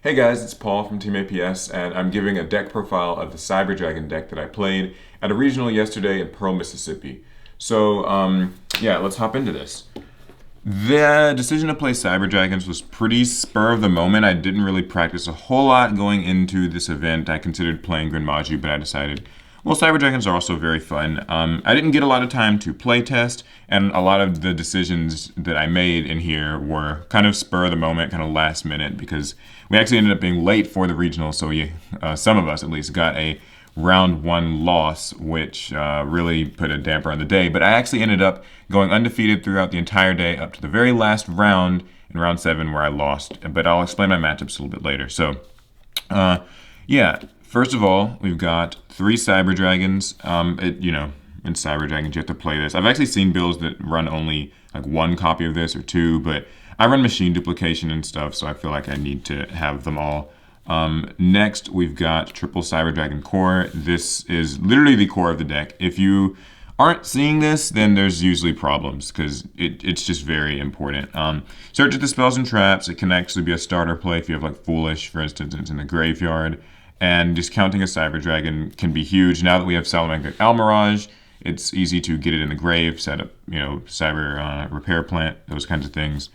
Hey guys, it's Paul from Team APS, and I'm giving a deck profile of the Cyber Dragon deck that I played at a regional yesterday in Pearl, Mississippi. So, let's hop into this. The decision to play Cyber Dragons was pretty spur of the moment. I didn't really practice a whole lot going into this event. I considered playing Grinmaju, but I decided, well, Cyber Dragons are also very fun. I didn't get a lot of time to play test, and a lot of the decisions that I made in here were kind of spur of the moment, kind of last minute, because we actually ended up being late for the regional, so some of us at least got a round one loss, which really put a damper on the day. But I actually ended up going undefeated throughout the entire day up to the very last round in round 7 where I lost. But I'll explain my matchups a little bit later. Uh, first of all, we've got 3 Cyber Dragons. In Cyber Dragons, you have to play this. I've actually seen builds that run only like 1 copy of this or 2, but I run machine duplication and stuff, so I feel like I need to have them all. Next, we've got triple Cyber Dragon Core. This is literally the core of the deck. If you aren't seeing this, then there's usually problems because it's just very important. Search at the spells and traps. It can actually be a starter play if you have like Foolish, for instance, and it's in the graveyard. And discounting a Cyber Dragon can be huge. Now that we have Salamander Almirage, it's easy to get it in the grave, set up, Cyber Repair Plant, those kinds of things.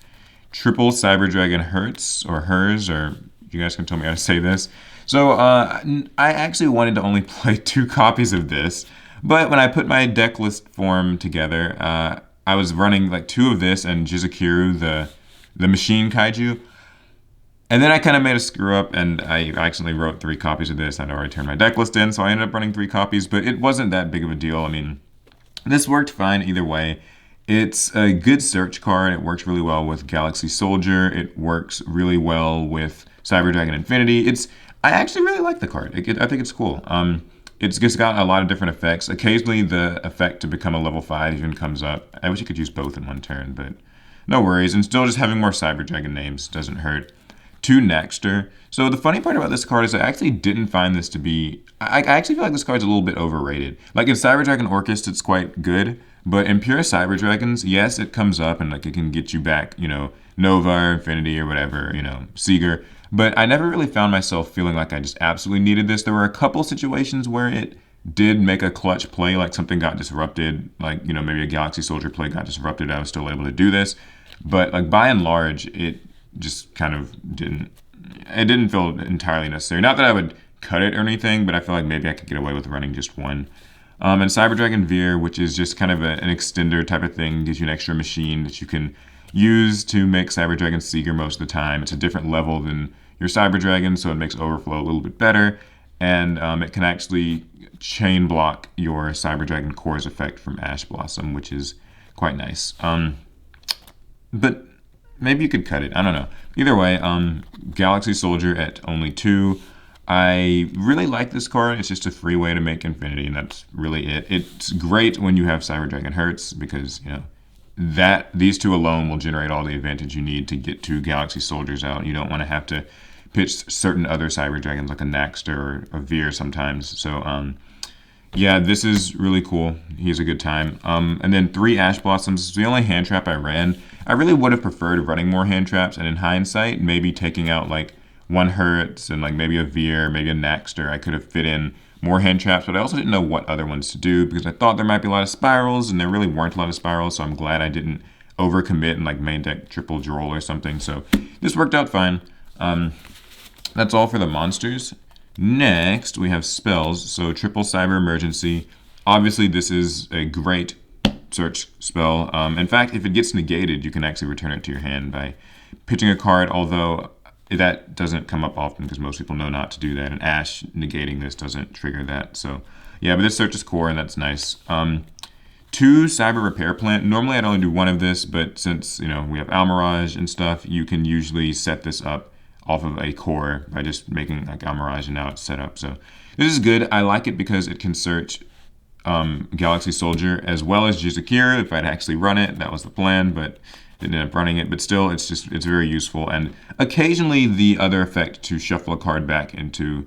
Triple Cyber Dragon Hertz or Hers, or you guys can tell me how to say this. I actually wanted to only play 2 copies of this, but when I put my deck list form together, I was running like 2 of this and Jizukiru, the machine kaiju. And then I kind of made a screw up and I accidentally wrote 3 copies of this. I'd already turned my deck list in, so I ended up running 3 copies, but it wasn't that big of a deal. I mean, this worked fine either way. It's a good search card. It works really well with Galaxy Soldier. It works really well with Cyber Dragon Infinity. I actually really like the card. I think it's cool. It's just got a lot of different effects. Occasionally the effect to become a level 5 even comes up. I wish you could use both in one turn, but no worries. And still just having more Cyber Dragon names doesn't hurt. 2 Naxter. So the funny part about this card is I actually didn't find this to be... I actually feel like this card's a little bit overrated. Like in Cyber Dragon Orchest, it's quite good. But in pure Cyber Dragons, yes, it comes up and like it can get you back, Nova or Infinity or whatever, Seeger. But I never really found myself feeling like I just absolutely needed this. There were a couple situations where it did make a clutch play, like something got disrupted, like, maybe a Galaxy Soldier play got disrupted. I was still able to do this. But like by and large, it just kind of didn't feel entirely necessary. Not that I would cut it or anything, but I feel like maybe I could get away with running just 1. And Cyber Dragon Veer, which is just kind of an extender type of thing, gives you an extra machine that you can use to make Cyber Dragon Seeger most of the time. It's a different level than your Cyber Dragon, so it makes Overflow a little bit better. And it can actually chain block your Cyber Dragon Core's effect from Ash Blossom, which is quite nice. But maybe you could cut it. I don't know. Either way, Galaxy Soldier at only 2. I really like this card. It's just a free way to make Infinity, and that's really it. It's great when you have Cyber Dragon Hertz because, these 2 alone will generate all the advantage you need to get 2 Galaxy Soldiers out. You don't want to have to pitch certain other Cyber Dragons like a Naxter or a Veer sometimes. So, this is really cool. He's a good time. And then 3 Ash Blossoms is the only hand trap I ran. I really would have preferred running more hand traps, and in hindsight, maybe taking out like 1 Hertz and like maybe a Veer, maybe a Naxter. I could have fit in more hand traps, but I also didn't know what other ones to do because I thought there might be a lot of spirals, and there really weren't a lot of spirals, so I'm glad I didn't overcommit and like main deck triple Droll or something. So this worked out fine. That's all for the monsters. Next, we have spells. So triple Cyber Emergency. Obviously, this is a great search spell. In fact, if it gets negated, you can actually return it to your hand by pitching a card, although that doesn't come up often because most people know not to do that. And Ash negating this doesn't trigger that. So, yeah, but this searches core, and that's nice. 2 Cyber Repair Plant. Normally, I'd only do 1 of this, but since, we have Almirage and stuff, you can usually set this up off of a core by just making like Almirage, and now it's set up. So this is good. I like it because it can search Galaxy Soldier as well as Jizukiru if I'd actually run it. That was the plan, but didn't end up running it. But still, it's very useful. And occasionally the other effect to shuffle a card back into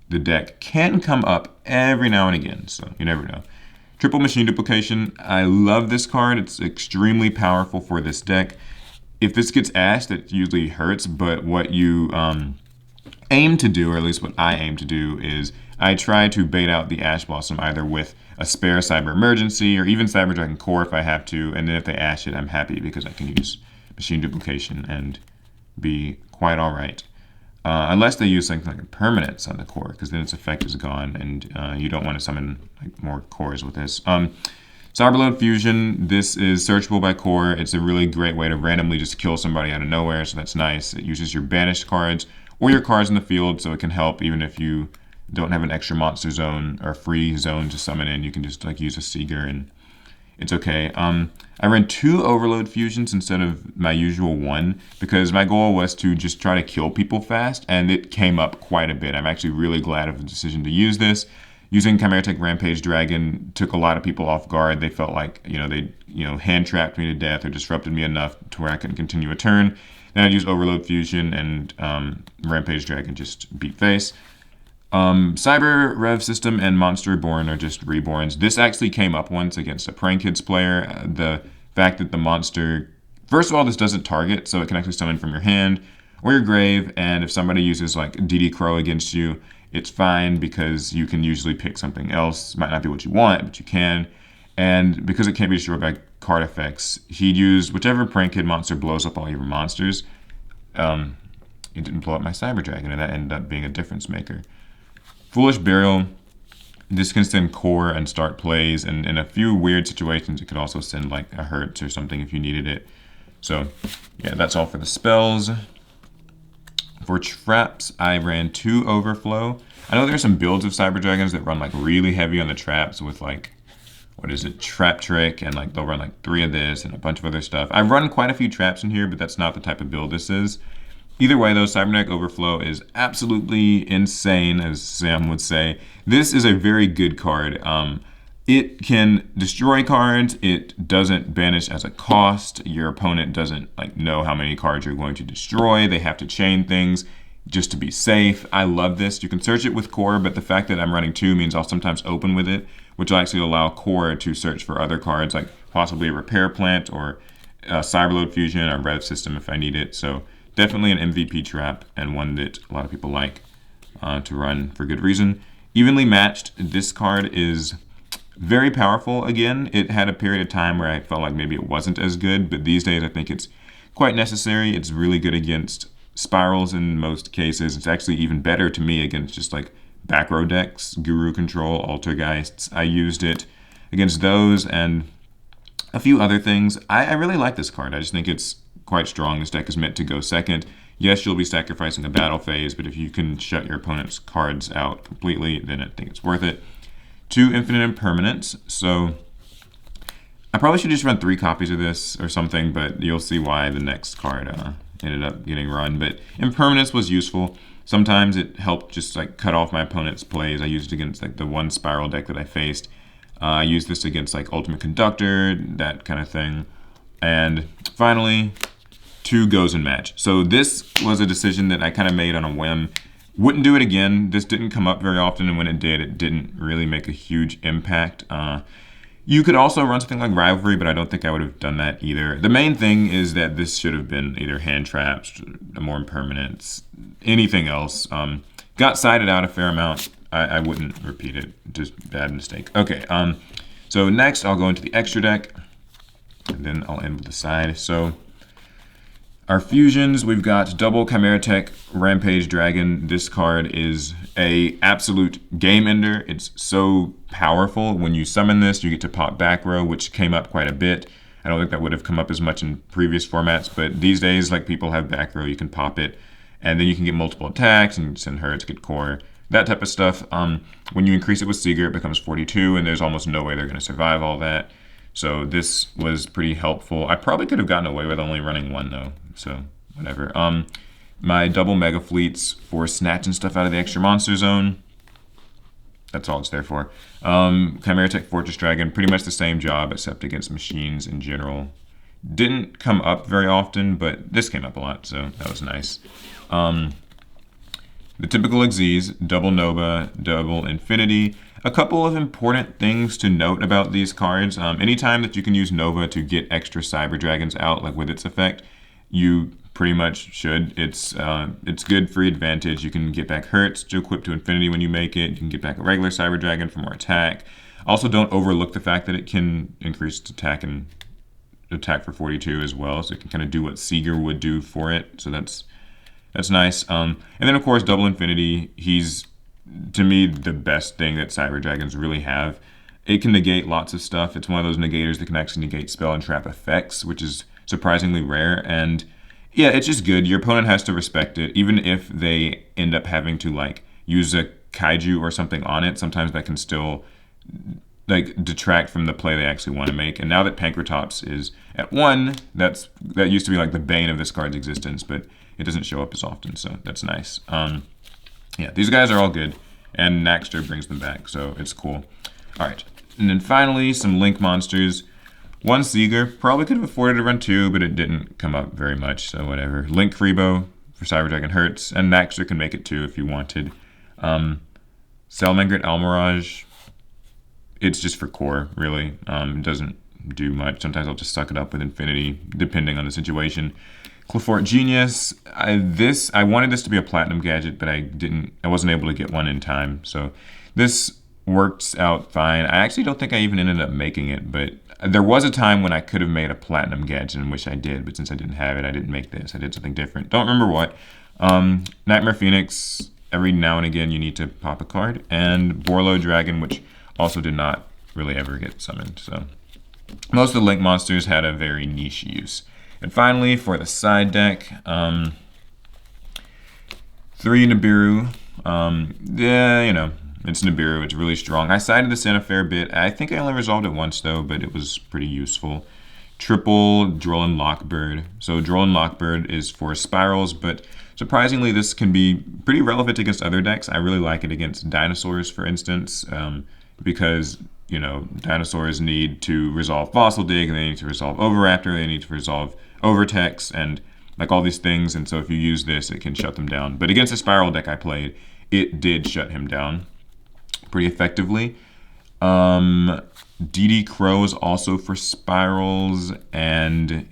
the deck can come up every now and again. So you never know. Triple Machine Duplication. I love this card. It's extremely powerful for this deck. If this gets Ash, that usually hurts, but what you aim to do, or at least what I aim to do, is I try to bait out the Ash Blossom either with a spare Cyber Emergency or even Cyber Dragon Core if I have to, and then if they Ash it, I'm happy because I can use Machine Duplication and be quite alright. Unless they use something like permanence on the core, because then its effect is gone, and you don't want to summon like more cores with this. Cyberload Fusion, this is searchable by core. It's a really great way to randomly just kill somebody out of nowhere, so that's nice. It uses your banished cards or your cards in the field, so it can help even if you don't have an extra monster zone or free zone to summon in. You can just like use a Seeger and it's okay. I ran 2 Overload Fusions instead of my usual 1 because my goal was to just try to kill people fast, and it came up quite a bit. I'm actually really glad of the decision to use this. Using Chimera Tech Rampage Dragon took a lot of people off guard. They felt like, they hand trapped me to death or disrupted me enough to where I couldn't continue a turn. Then I'd use Overload Fusion and Rampage Dragon just beat face. Cyber Rev System and Monster Reborn are just reborns. This actually came up once against a Prank Kids player. The fact that the monster, first of all, this doesn't target, so it can actually summon from your hand or your grave, and if somebody uses like DD Crow against you, it's fine because you can usually pick something else. It might not be what you want, but you can. And because it can't be destroyed by card effects, he'd use whichever Prank Kid monster blows up all your monsters. It didn't blow up my Cyber Dragon, and that ended up being a difference maker. Foolish Burial, this can send core and start plays, and in a few weird situations, it could also send like a Hertz or something if you needed it. So, yeah, that's all for the spells. For traps, I ran 2 Overflow. I know there's some builds of Cyber Dragons that run like really heavy on the traps with like, Trap Trick, and like they'll run like 3 of this and a bunch of other stuff. I've run quite a few traps in here, but that's not the type of build this is. Either way, though, Cybernetic Overflow is absolutely insane, as Sam would say. This is a very good card. It can destroy cards. It doesn't banish as a cost. Your opponent doesn't know how many cards you're going to destroy. They have to chain things just to be safe. I love this. You can search it with core, but the fact that I'm running 2 means I'll sometimes open with it, which will actually allow core to search for other cards, like possibly a Repair Plant or Cyberload Fusion or Rev System if I need it. So definitely an MVP trap, and one that a lot of people like to run for good reason. Evenly Matched, this card is very powerful again. It had a period of time where I felt like maybe it wasn't as good, but these days I think it's quite necessary. It's really good against spirals in most cases. It's actually even better to me against just like back row decks, Guru Control, Altergeists. I used it against those and a few other things. I really like this card. I just think it's quite strong. This deck is meant to go second. Yes, you'll be sacrificing a battle phase, but if you can shut your opponent's cards out completely, then I think it's worth it. 2 Infinite Impermanence. So I probably should just run 3 copies of this or something, but you'll see why the next card ended up getting run. But Impermanence was useful. Sometimes it helped just cut off my opponent's plays. I used it against the one spiral deck that I faced. I used this against Ultimate Conductor, that kind of thing. And finally, 2 Goes and Match. So this was a decision that I kind of made on a whim. Wouldn't do it again. This didn't come up very often, and when it did, it didn't really make a huge impact. You could also run something like Rivalry, but I don't think I would have done that either. The main thing is that this should have been either hand traps, more impermanence, anything else. Got sided out a fair amount. I wouldn't repeat it. Just bad mistake. Okay, so next I'll go into the extra deck, and then I'll end with the side. So our fusions, we've got double Chimera Tech Rampage Dragon. This card is a absolute game ender. It's so powerful. When you summon this, you get to pop back row, which came up quite a bit. I don't think that would have come up as much in previous formats, but these days, people have back row, you can pop it, and then you can get multiple attacks and send her to get core, that type of stuff. When you increase it with Seeger, it becomes 42, and there's almost no way they're going to survive all that. So this was pretty helpful. I probably could have gotten away with only running 1 though, so whatever. My double Mega Fleets for snatching stuff out of the extra monster zone. That's all it's there for. Chimera Tech Fortress Dragon, pretty much the same job except against machines in general. Didn't come up very often, but this came up a lot, so that was nice. The typical Xyz, double Nova, double Infinity. A couple of important things to note about these cards. Anytime that you can use Nova to get extra Cyber Dragons out, with its effect, you pretty much should. It's good free advantage. You can get back Hertz to equip to infinity when you make it. You can get back a regular Cyber Dragon for more attack. Also, don't overlook the fact that it can increase attack and attack for 42 as well, so it can kind of do what Seeger would do for it. So that's nice. And then of course double infinity. He's, to me, the best thing that Cyber Dragons really have. It can negate lots of stuff. It's one of those negators that can actually negate spell and trap effects, which is surprisingly rare. And yeah, it's just good. Your opponent has to respect it, even if they end up having to like use a kaiju or something on it. Sometimes that can still like detract from the play they actually want to make. And now that Pankratops is at 1, that used to be like the bane of this card's existence, but it doesn't show up as often, so that's nice. Yeah, these guys are all good, and Naxter brings them back, so it's cool. All right, and then finally, some Link monsters. 1 Seeger, probably could have afforded to run 2, but it didn't come up very much, so whatever. Link Freebo for Cyber Dragon Hertz, and Naxter can make it 2 if you wanted. Salamangreat Almirage, it's just for core, really. It doesn't do much. Sometimes I'll just suck it up with infinity, depending on the situation. Clefort Genius, I wanted this to be a platinum gadget, but I wasn't able to get one in time. So this works out fine. I actually don't think I even ended up making it, but there was a time when I could have made a platinum gadget, and wish I did, but since I didn't have it, I didn't make this. I did something different. Don't remember what. Nightmare Phoenix, every now and again you need to pop a card, and Borlo Dragon, which also did not really ever get summoned. So most of the Link monsters had a very niche use. And finally, for the side deck, 3 Nibiru. Yeah, you know, it's Nibiru. It's really strong. I sided this in a fair bit. I think I only resolved it once, though, but it was pretty useful. Triple Drollin Lockbird. So Drollin Lockbird is for spirals, but surprisingly, this can be pretty relevant against other decks. I really like it against dinosaurs, for instance, because you know, dinosaurs need to resolve Fossil Dig, and they need to resolve Oviraptor, they need to resolve Overtex, and like all these things, and so if you use this, it can shut them down. But against the Spiral deck I played, it did shut him down pretty effectively. DD Crow is also for spirals, and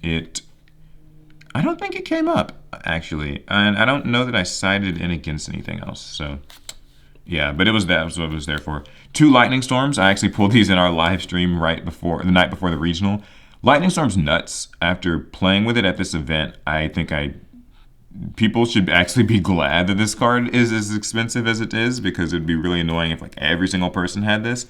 I don't think it came up, actually. And I don't know that I sided in against anything else, so yeah, but that was what it was there for. 2 Lightning Storms. I actually pulled these in our live stream the night before the regional. Lightning Storm's nuts. After playing with it at this event, I think people should actually be glad that this card is as expensive as it is, because it'd be really annoying if like every single person had this.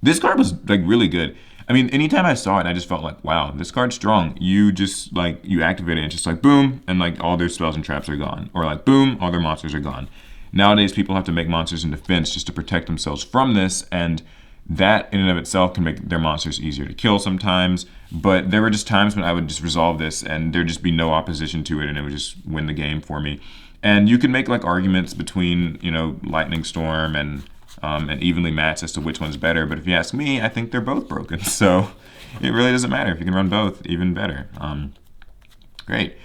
This card was like really good. I mean, anytime I saw it, I just felt like, wow, this card's strong. You just like, you activate it, and it's just like boom, and like all their spells and traps are gone. Or like boom, all their monsters are gone. Nowadays, people have to make monsters in defense just to protect themselves from this, and that in and of itself can make their monsters easier to kill sometimes. But there were just times when I would just resolve this, and there'd just be no opposition to it, and it would just win the game for me. And you can make like arguments between, you know, Lightning Storm and evenly matched as to which one's better. But if you ask me, I think they're both broken. So it really doesn't matter. If you can run both, even better. Great.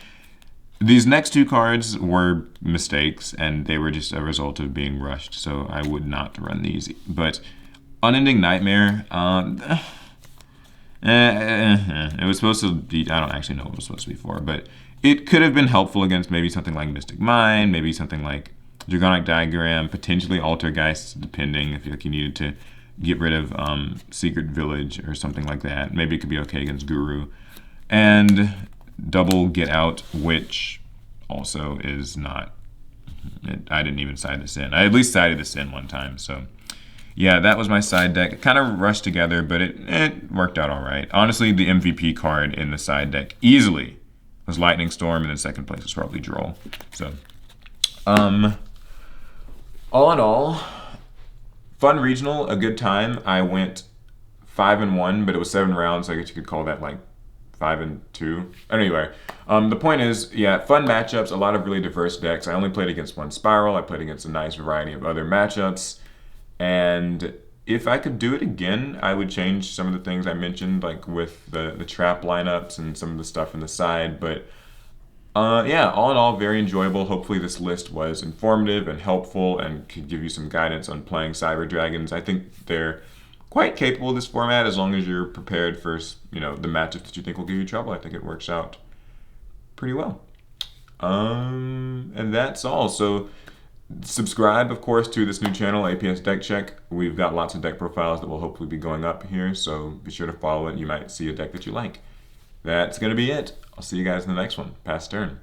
These next 2 cards were mistakes, and they were just a result of being rushed, so I would not run these. But Unending Nightmare, it was supposed to be, I don't actually know what it was supposed to be for, but it could have been helpful against maybe something like Mystic Mind, maybe something like Dragonic Diagram, potentially Altergeist, depending if you needed to get rid of Secret Village or something like that. Maybe it could be okay against Guru. And double Get Out, which also is not, I didn't even side this in. I at least sided this in one time, so yeah, that was my side deck. It kind of rushed together, but it worked out all right. Honestly, the MVP card in the side deck easily was Lightning Storm, and then second place was probably Droll. So, all in all, fun regional, a good time. I went 5-1, but it was 7 rounds, so I guess you could call that like 5-2. Anyway, the point is, yeah, fun matchups, a lot of really diverse decks. I only played against 1 Spiral. I played against a nice variety of other matchups. And if I could do it again, I would change some of the things I mentioned, like with the trap lineups and some of the stuff on the side. But yeah, all in all, very enjoyable. Hopefully this list was informative and helpful and could give you some guidance on playing Cyber Dragons. I think they're quite capable of this format as long as you're prepared for, you know, the matchups that you think will give you trouble. I think it works out pretty well. And that's all. So subscribe, of course, to this new channel, APS Deck Check. We've got lots of deck profiles that will hopefully be going up here, so be sure to follow it. You might see a deck that you like. That's going to be it. I'll see you guys in the next one. Pass turn.